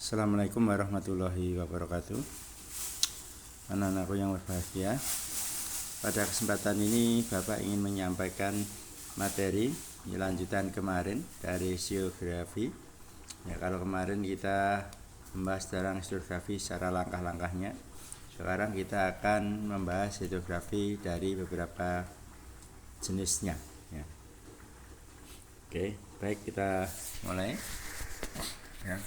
Assalamualaikum warahmatullahi wabarakatuh. Anak-anakku yang berbahagia, pada kesempatan ini Bapak ingin menyampaikan materi lanjutan kemarin dari hidrografi. Ya, kalau kemarin kita membahas tentang hidrografi secara langkah-langkahnya, sekarang kita akan membahas hidrografi dari beberapa jenisnya. Ya. Oke, baik, kita mulai. Ya.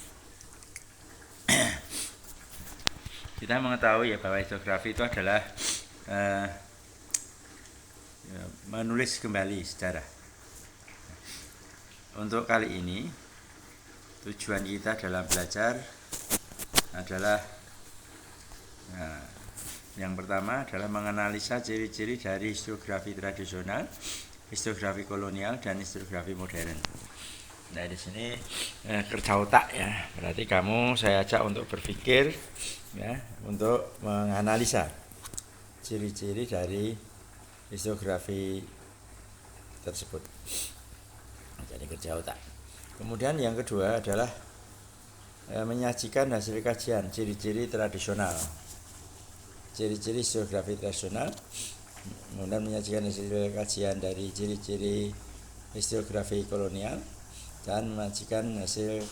Kita mengetahui ya bahwa hidrografi itu adalah menulis kembali sejarah. Untuk kali ini tujuan kita dalam belajar adalah yang pertama adalah menganalisa ciri-ciri dari hidrografi tradisional, hidrografi kolonial, dan hidrografi modern. Nah, di sini kerja otak ya. Berarti kamu saya ajak untuk berpikir ya, untuk menganalisa ciri-ciri dari hidrografi tersebut. Jadi kerja otak. Kemudian yang kedua adalah menyajikan hasil kajian ciri-ciri tradisional. Ciri-ciri hidrografi tradisional. Kemudian menyajikan hasil kajian dari ciri-ciri hidrografi kolonial dan menyajikan hasil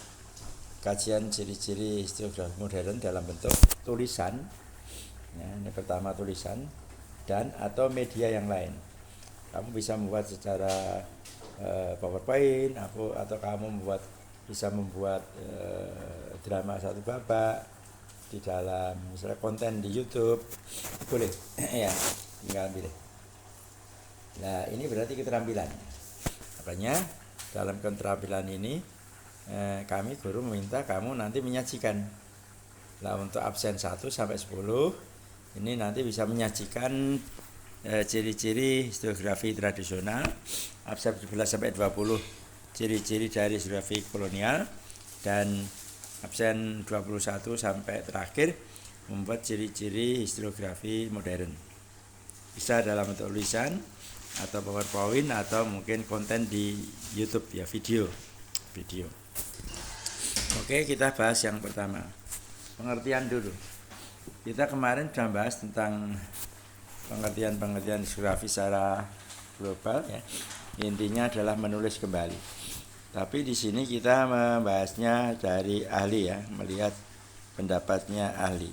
kajian ciri-ciri hidrografi modern dalam bentuk tulisan. Ya, ini pertama tulisan dan atau media yang lain. Kamu bisa membuat secara PowerPoint, atau kamu bisa membuat drama satu babak di dalam misalnya konten di YouTube, boleh ya, tinggal pilih. Nah, ini berarti keterampilan. Makanya dalam keterampilan ini kami guru meminta kamu nanti menyajikan. Nah, untuk absen 1 sampai 10 ini nanti bisa menyajikan ciri-ciri hidrografi tradisional, absen 11 sampai 20 ciri-ciri dari hidrografi kolonial, dan absen 21 sampai terakhir membuat ciri-ciri hidrografi modern. Bisa dalam bentuk tulisan atau PowerPoint atau mungkin konten di YouTube ya, video. Oke, kita bahas yang pertama. Pengertian dulu. Kita kemarin sudah bahas tentang pengertian hidrografi secara global ya. Intinya adalah menulis kembali. Tapi di sini kita membahasnya dari ahli ya, melihat pendapatnya ahli.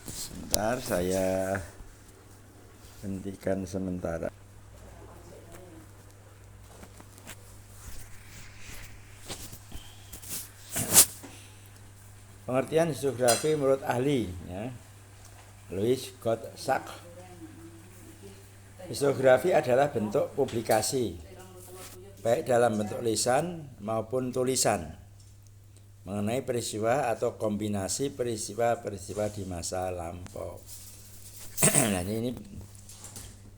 Sebentar, saya hentikan sementara. Pengertian hidrografi menurut ahli ya, Louis Gottschalk. Hidrografi adalah bentuk publikasi baik dalam bentuk lisan maupun tulisan mengenai peristiwa atau kombinasi peristiwa-peristiwa di masa lampau. Nah, ini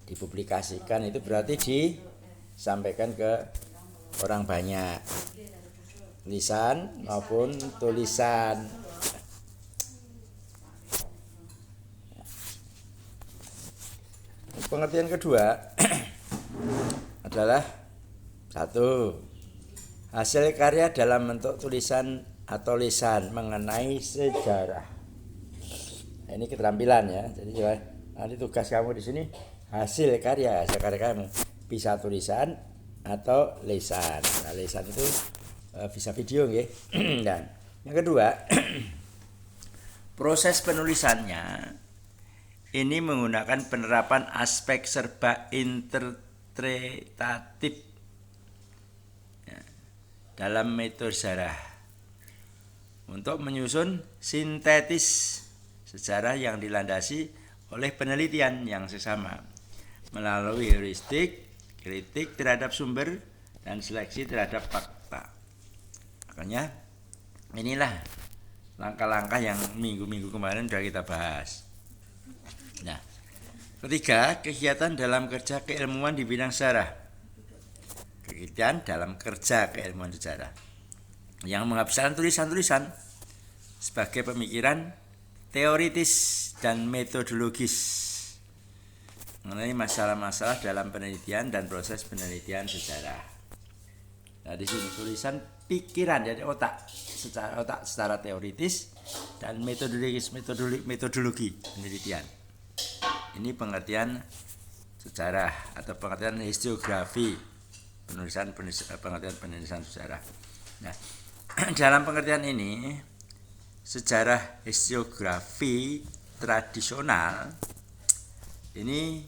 dipublikasikan itu berarti disampaikan ke orang banyak, lisan maupun tulisan. Pengertian kedua adalah 1. Hasil karya dalam bentuk tulisan atau lisan mengenai sejarah. Nah, ini keterampilan ya. Jadi nanti tugas kamu di sini hasil karya kamu bisa tulisan atau lisan. Nah, lisan itu bisa video nggih. Dan yang kedua, proses penulisannya ini menggunakan penerapan aspek serba interpretatif ya, dalam metode sejarah untuk menyusun sintetis sejarah yang dilandasi oleh penelitian yang sesama melalui heuristik, kritik terhadap sumber, dan seleksi terhadap fakta. Makanya inilah langkah-langkah yang minggu-minggu kemarin sudah kita bahas. Nah, ketiga, kegiatan dalam kerja keilmuan di bidang sejarah. Kegiatan dalam kerja keilmuan sejarah yang menghabiskan tulisan-tulisan sebagai pemikiran teoritis dan metodologis mengenai masalah-masalah dalam penelitian dan proses penelitian sejarah. Nah, di sini tulisan pikiran, jadi otak secara teoritis dan metodologi penelitian. Ini pengertian sejarah atau pengertian historiografi, pengertian penulisan sejarah. Nah, dalam pengertian ini sejarah historiografi tradisional ini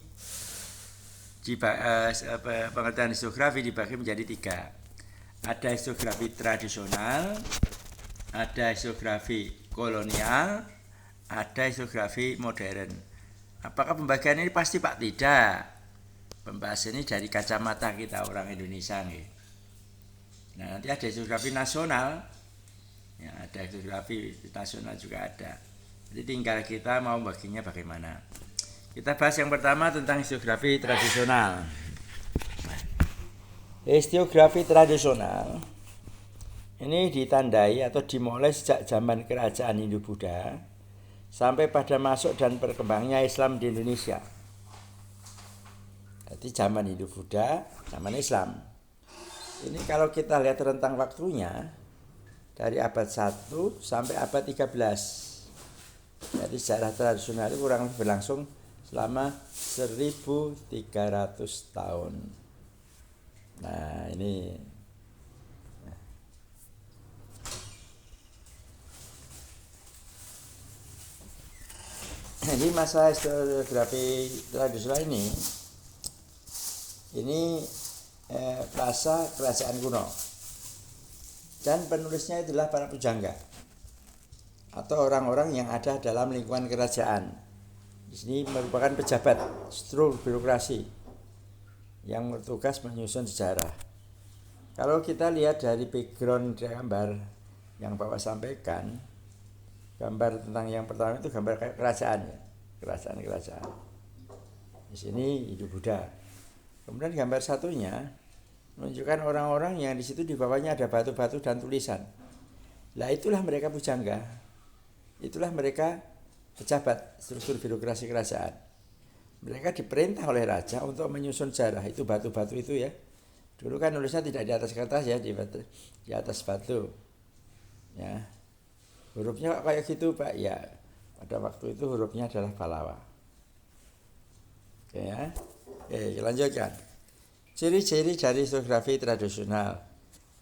pengertian historiografi dibagi menjadi 3. Ada historiografi tradisional, ada historiografi kolonial, ada historiografi modern. Apakah pembagian ini pasti Pak? Tidak. Pembahasan ini dari kacamata kita orang Indonesia nih. Nah, nanti ada historiografi nasional, ya, ada historiografi nasional juga ada. Jadi tinggal kita mau baginya bagaimana. Kita bahas yang pertama tentang historiografi tradisional. Historiografi tradisional ini ditandai atau dimulai sejak zaman kerajaan Hindu-Buddha sampai pada masuk dan berkembangnya Islam di Indonesia. Jadi zaman Hindu-Buddha, zaman Islam. Ini kalau kita lihat rentang waktunya dari abad 1 sampai abad 13. Jadi sejarah tradisional itu kurang lebih berlangsung selama 1300 tahun. Nah, ini jadi masa historiografi tradisional ini masa kerajaan kuno dan penulisnya adalah para pujangga atau orang-orang yang ada dalam lingkungan kerajaan. Di sini merupakan pejabat struktur birokrasi yang bertugas menyusun sejarah. Kalau kita lihat dari background gambar yang Bapak sampaikan, gambar tentang yang pertama itu gambar kerajaan, ya, kerajaan. Di sini Hindu-Buddha. Kemudian gambar satunya menunjukkan orang-orang yang di situ di bawahnya ada batu-batu dan tulisan. Lah itulah mereka pujangga, itulah mereka pejabat struktur birokrasi kerajaan. Mereka diperintah oleh raja untuk menyusun sejarah. Itu batu-batu itu ya. Dulu kan nulisnya tidak di atas kertas ya, di atas batu. Ya. Hurufnya kayak gitu Pak. Ya. Pada waktu itu hurufnya adalah Pallawa. Oke ya. Oke, lanjutkan. Ciri-ciri dari historiografi tradisional: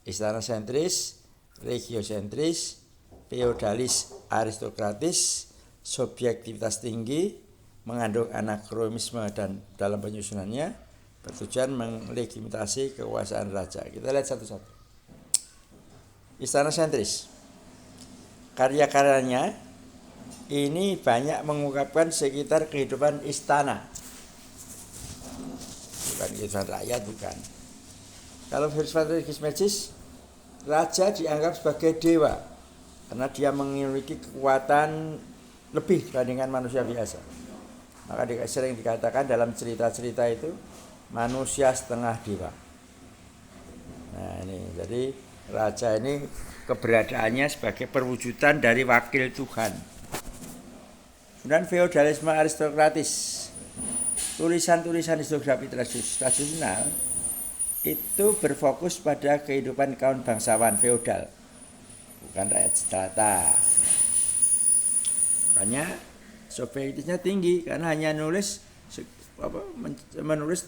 istana sentris, regiosentris, feodalis aristokratis, subjektivitas tinggi, mengandung anakronisme dan dalam penyusunannya bertujuan melegitimasi kekuasaan raja. Kita lihat satu-satu. Istana sentris. Karya-karyanya ini banyak mengungkapkan sekitar kehidupan istana. Bukan kehidupan rakyat, bukan. Kalau filsafat religis magis, raja dianggap sebagai dewa karena dia memiliki kekuatan lebih dibandingkan manusia biasa. Maka sering dikatakan dalam cerita-cerita itu manusia setengah dewa. Nah ini, jadi raja ini keberadaannya sebagai perwujudan dari wakil Tuhan. Kemudian feodalisme aristokratis. Tulisan-tulisan historiografi tradisional itu berfokus pada kehidupan kaum bangsawan feodal, bukan rakyat jelata. Makanya subjektivitasnya tinggi karena hanya menulis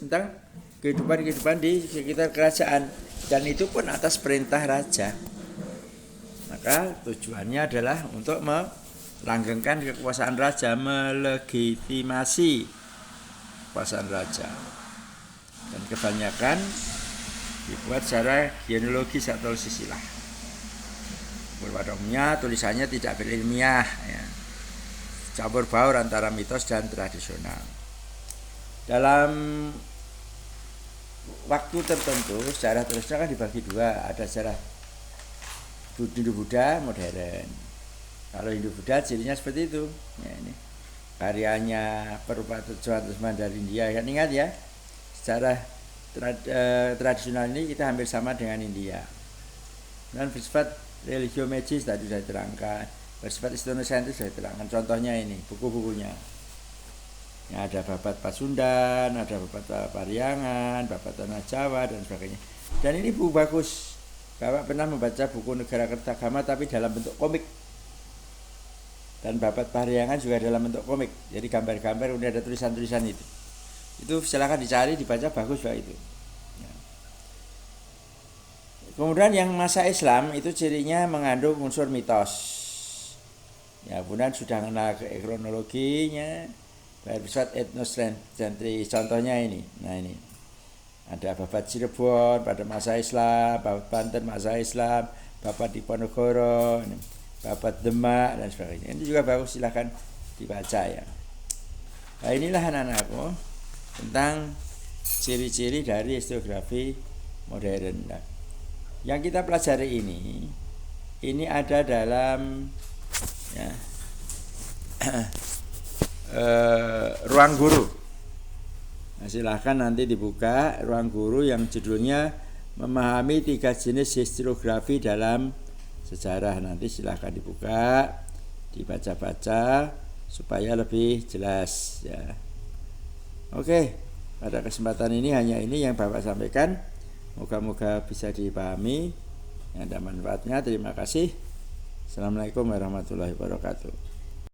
tentang kehidupan di sekitar kerajaan, dan itu pun atas perintah raja. Maka tujuannya adalah untuk melanggengkan kekuasaan raja, melegitimasi kekuasaan raja. Dan kebanyakan dibuat secara genealogis atau silsilah. Pada umumnya tulisannya tidak berilmiah, ya, campur baur antara mitos dan tradisional. Dalam waktu tertentu sejarah tradisional kan dibagi dua, ada sejarah Hindu-Buddha modern. Kalau Hindu-Buddha cirinya seperti itu. Ya, ini karyanya Perubatan dari India. Kan ingat ya, sejarah tradisional ini kita hampir sama dengan India. Dan bersifat religio magis tadi sudah diterangkan, bersifat historisentris sudah diterangkan. Contohnya ini buku-bukunya. Ya, ada Babat Pasundan, ada Babat Pariangan, Babat Tanah Jawa dan sebagainya. Dan ini buku bagus. Bapak pernah membaca buku Negara Kertagama tapi dalam bentuk komik. Dan Bapak Parahyangan juga dalam bentuk komik. Jadi gambar-gambar udah ada tulisan-tulisan itu. Itu silakan dicari, dibaca, bagus Pak itu. Ya. Kemudian yang masa Islam itu cirinya mengandung unsur mitos. Ya, kemudian sudah kenal ke kronologinya, bersifat etnosentris. Contohnya ini. Nah ini. Ada Babat Cirebon pada masa Islam, Babat Banten masa Islam, Babat Diponegoro, Babat Demak dan sebagainya. Ini juga bagus, silahkan dibaca ya. Nah inilah anak-anakku tentang ciri-ciri dari historiografi modern. Nah, yang kita pelajari ini ada dalam ya, ruang guru. Nah, silahkan nanti dibuka ruang guru yang judulnya memahami 3 jenis historiografi dalam sejarah. Nanti silahkan dibuka, dibaca-baca supaya lebih jelas ya. Oke, pada kesempatan ini hanya ini yang Bapak sampaikan. Moga-moga bisa dipahami, yang ada manfaatnya. Terima kasih. Assalamualaikum warahmatullahi wabarakatuh.